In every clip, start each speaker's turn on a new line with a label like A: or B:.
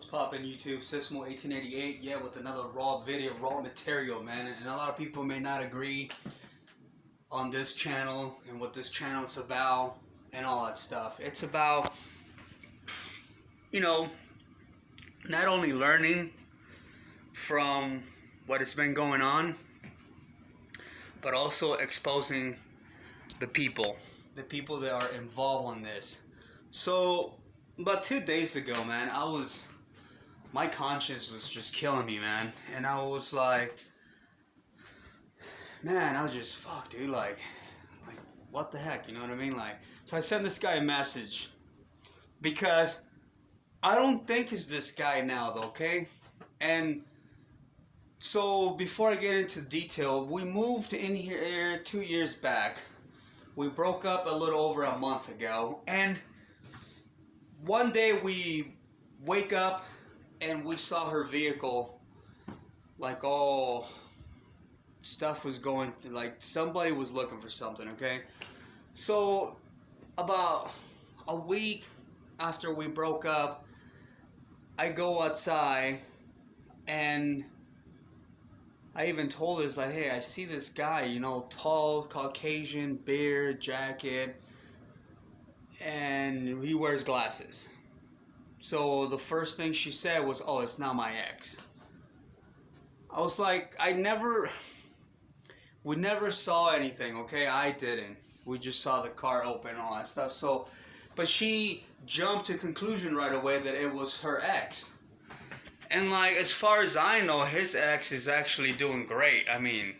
A: What's poppin' YouTube? Sysmo1888, yeah, with another raw video, raw material, man. And a lot of people may not agree on this channel and what this channel is about and all that stuff. It's about, you know, not only learning from what has been going on, but also exposing the people that are involved in this. So, about 2 days ago, man, my conscience was just killing me, man. And I was like, man, I was just, fuck, dude, like, what the heck, you know what I mean? Like, so I sent this guy a message because I don't think it's this guy now, though, okay? And so before I get into detail, we moved in here 2 years back. We broke up a little over a month ago, and one day we wake up and we saw her vehicle, like all stuff was going through, like somebody was looking for something, okay? So about a week after we broke up, I go outside and I even told her, it's like, hey, I see this guy, you know, tall, Caucasian, beard, jacket, and he wears glasses. So the first thing she said was, oh, it's not my ex. I was like, we never saw anything, okay? I didn't. We just saw the car open and all that stuff. So, but she jumped to conclusion right away that it was her ex. And like, as far as I know, his ex is actually doing great. I mean,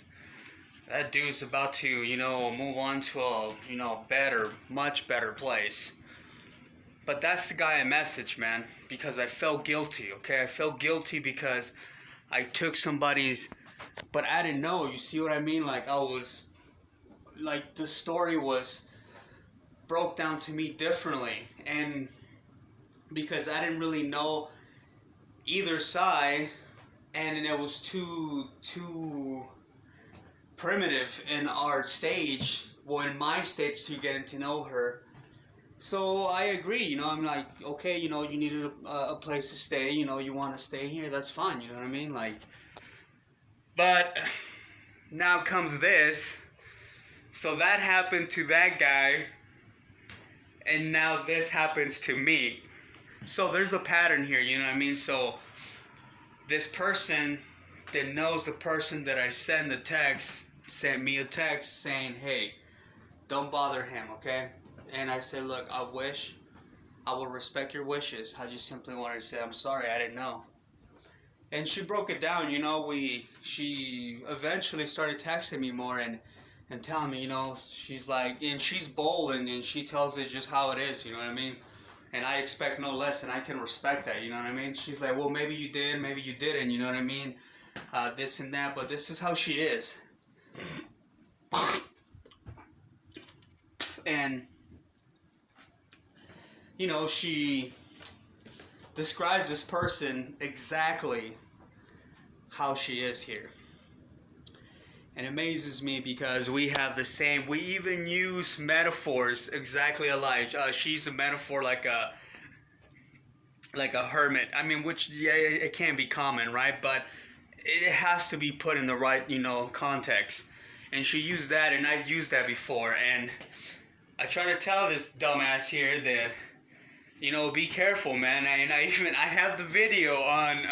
A: that dude's about to, you know, move on to a, you know, better, much better place. But that's the guy I messaged, man, because I felt guilty, okay? I felt guilty because I took somebody's, but I didn't know, you see what I mean? Like, I was, like, the story was broke down to me differently, and because I didn't really know either side, and it was too primitive in our stage, well, in my stage, to getting to know her. So I agree, you know, I'm like, okay, you know, you needed a place to stay, you know, you want to stay here, that's fine, you know what I mean? Like, but now comes this. So that happened to that guy, and now this happens to me. So there's a pattern here, you know what I mean? So this person that knows the person that I sent the text sent me a text saying, hey, don't bother him, okay? And I said, look, I will respect your wishes. I just simply wanted to say, I'm sorry, I didn't know. And she broke it down, you know, she eventually started texting me more and telling me, you know, she's like, and she's bold and she tells it just how it is, you know what I mean? And I expect no less, and I can respect that, you know what I mean? She's like, well, maybe you did, maybe you didn't, you know what I mean? This and that, but this is how she is. And, you know, she describes this person exactly how she is here. And it amazes me because we have the same, we even use metaphors exactly alike. She's a metaphor like a hermit. I mean, which, yeah, it can be common, right? But it has to be put in the right, you know, context. And she used that, and I've used that before. And I try to tell this dumbass here that, you know, be careful, man. And I have the video on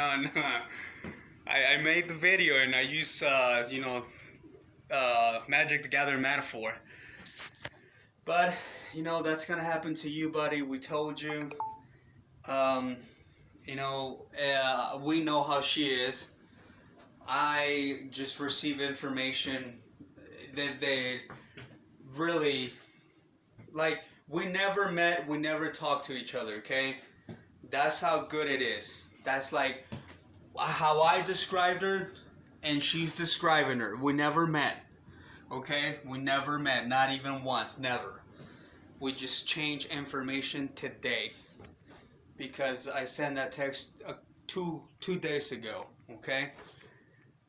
A: I made the video, and I use, you know, Magic the Gathering metaphor. But, you know, that's gonna happen to you, buddy. We told you. You know, we know how she is. I just receive information that they really, like, we never met, we never talked to each other, okay? That's how good it is. That's like how I described her, and she's describing her. We never met, okay? We never met, not even once, never. We just changed information today because I sent that text two days ago, okay?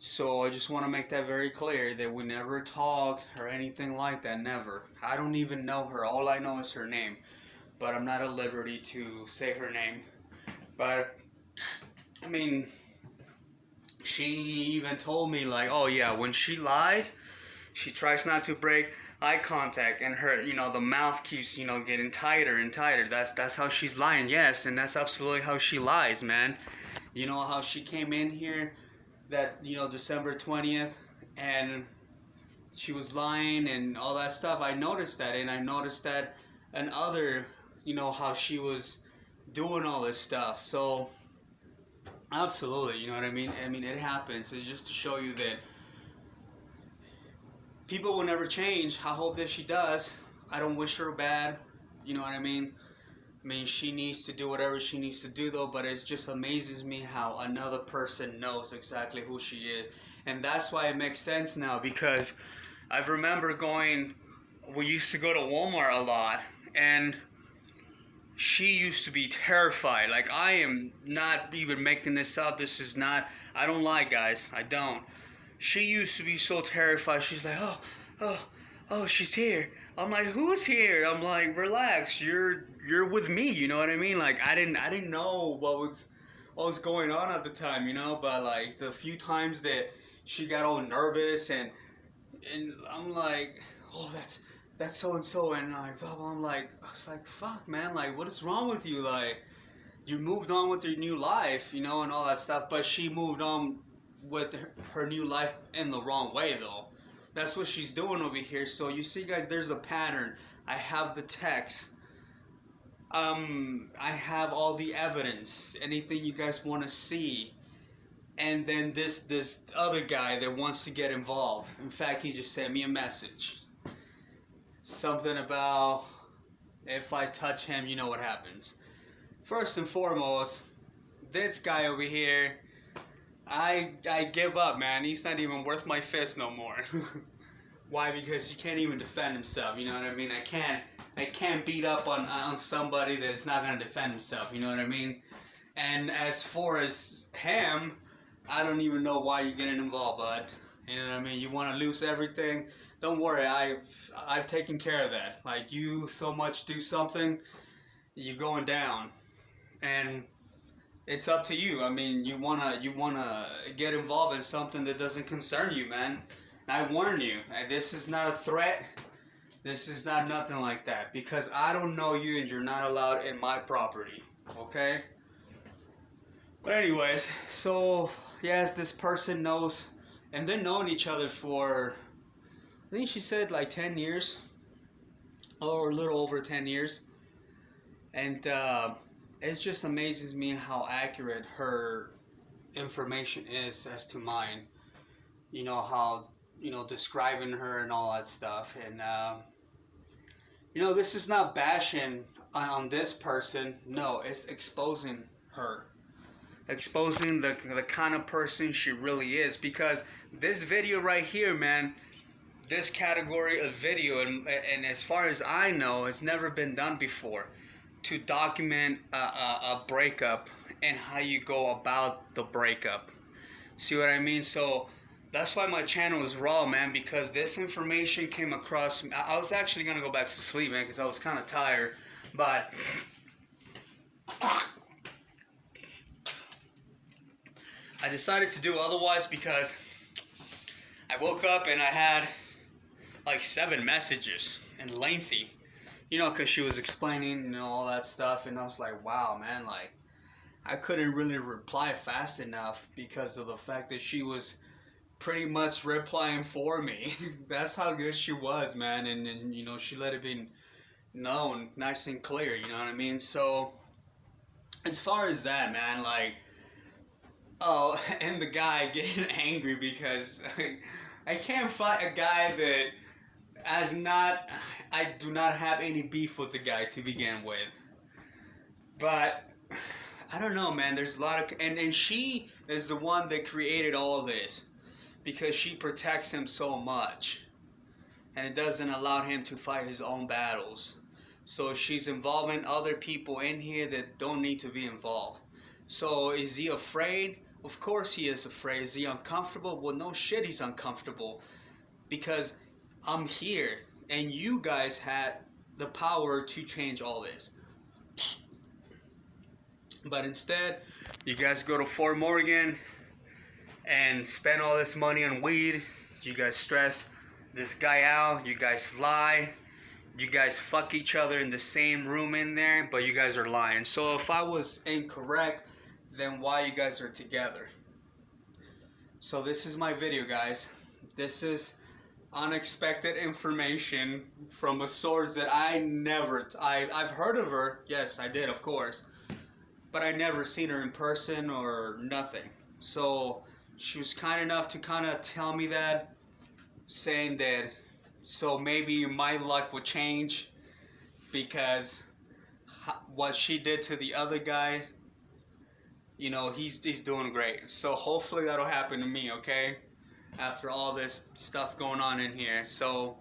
A: So I just want to make that very clear that we never talked or anything like that, never. I don't even know her. All I know is her name, but I'm not at liberty to say her name. But mean, she even told me like, oh yeah, when she lies, she tries not to break eye contact, and her, the mouth keeps, getting tighter and tighter. That's how she's lying. Yes, and that's absolutely how she lies, man. You know how she came in here that, December 20th, and she was lying and all that stuff. I noticed that, and I noticed that and other, how she was doing all this stuff. So absolutely, you know what I mean? I mean, it happens. It's just to show you that people will never change. I hope that she does. I don't wish her bad. You know what I mean? I mean, she needs to do whatever she needs to do, though, but it just amazes me how another person knows exactly who she is. And that's why it makes sense now, because I remember we used to go to Walmart a lot, and she used to be terrified. Like, I am not even making this up. I don't lie, guys. I don't. She used to be so terrified. She's like, oh, she's here. I'm like, who's here? I'm like, relax. You're with me. You know what I mean? Like, I didn't know what was going on at the time, But like the few times that she got all nervous and I'm like, oh, that's so and so, and like blah blah. I was like, fuck, man. Like, what is wrong with you? Like, you moved on with your new life, and all that stuff. But she moved on with her new life in the wrong way, though. That's what she's doing over here. So you see, guys, there's a pattern. I have the text. I have all the evidence. Anything you guys want to see. And then this other guy that wants to get involved. In fact, he just sent me a message. Something about if I touch him, you know what happens. First and foremost, this guy over here, I give up, man. He's not even worth my fist no more. Why? Because he can't even defend himself. You know what I mean? I can't beat up on somebody that's not gonna defend himself. You know what I mean? And as far as him, I don't even know why you're getting involved, bud. You know what I mean? You want to lose everything? Don't worry, I've taken care of that. Like, you so much do something, you're going down, and it's up to you. I mean, you wanna get involved in something that doesn't concern you, man. I warn you, this is not a threat. This is not nothing like that, because I don't know you and you're not allowed in my property, okay? But anyways, so yes, this person knows, and they've known each other for, I think she said like 10 years, or a little over 10 years. And it just amazes me how accurate her information is as to mine. How, describing her and all that stuff. And, this is not bashing on this person. No, it's exposing her. Exposing the kind of person she really is. Because this video right here, man, this category of video, and as far as I know, it's never been done before, to document a breakup and how you go about the breakup. See what I mean? So that's why my channel is raw, man, because this information came across. I was actually going to go back to sleep, man, because I was kind of tired. But I decided to do otherwise because I woke up and I had like 7 messages and lengthy, because she was explaining, all that stuff, and I was like, wow, man, like, I couldn't really reply fast enough because of the fact that she was pretty much replying for me. That's how good she was, man, and she let it be known nice and clear, you know what I mean? So, as far as that, man, like, oh, and the guy getting angry because I can't fight a guy that I do not have any beef with the guy to begin with. But I don't know, man. There's a lot of, and she is the one that created all this, because she protects him so much, and it doesn't allow him to fight his own battles. So she's involving other people in here that don't need to be involved. So is he afraid? Of course he is afraid. Is he uncomfortable? Well, no shit, he's uncomfortable, because I'm here, and you guys had the power to change all this. But instead, you guys go to Fort Morgan and spend all this money on weed. You guys stress this guy out. You guys lie. You guys fuck each other in the same room in there, but you guys are lying. So if I was incorrect, then why you guys are together? So this is my video, guys. This is unexpected information from a source that I've heard of her. Yes, I did, of course. But I never seen her in person or nothing. So she was kind enough to kind of tell me that, saying that so maybe my luck would change because what she did to the other guy, you know, he's doing great. So hopefully that'll happen to me, okay? After all this stuff going on in here. So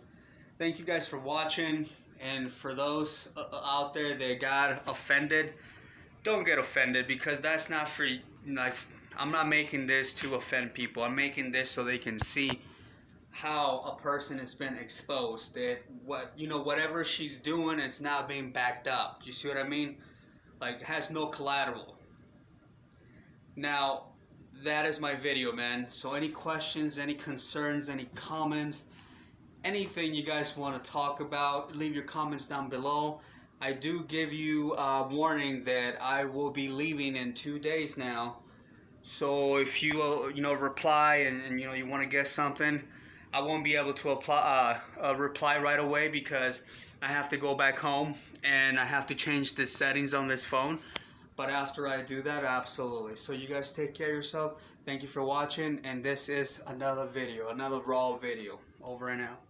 A: thank you guys for watching, and for those out there that got offended, don't get offended, because that's not for, like, I'm not making this to offend people. I'm making this so they can see how a person has been exposed, that whatever she's doing is not being backed up. You see what I mean? Like, has no collateral. Now, that is my video, man. So any questions, any concerns, any comments, anything you guys want to talk about, leave your comments down below. I do give you a warning that I will be leaving in 2 days now. So if you reply and you want to get something, I won't be able to reply right away, because I have to go back home and I have to change the settings on this phone. But after I do that, absolutely. So you guys take care of yourself. Thank you for watching, and this is another video, another raw video. Over and out.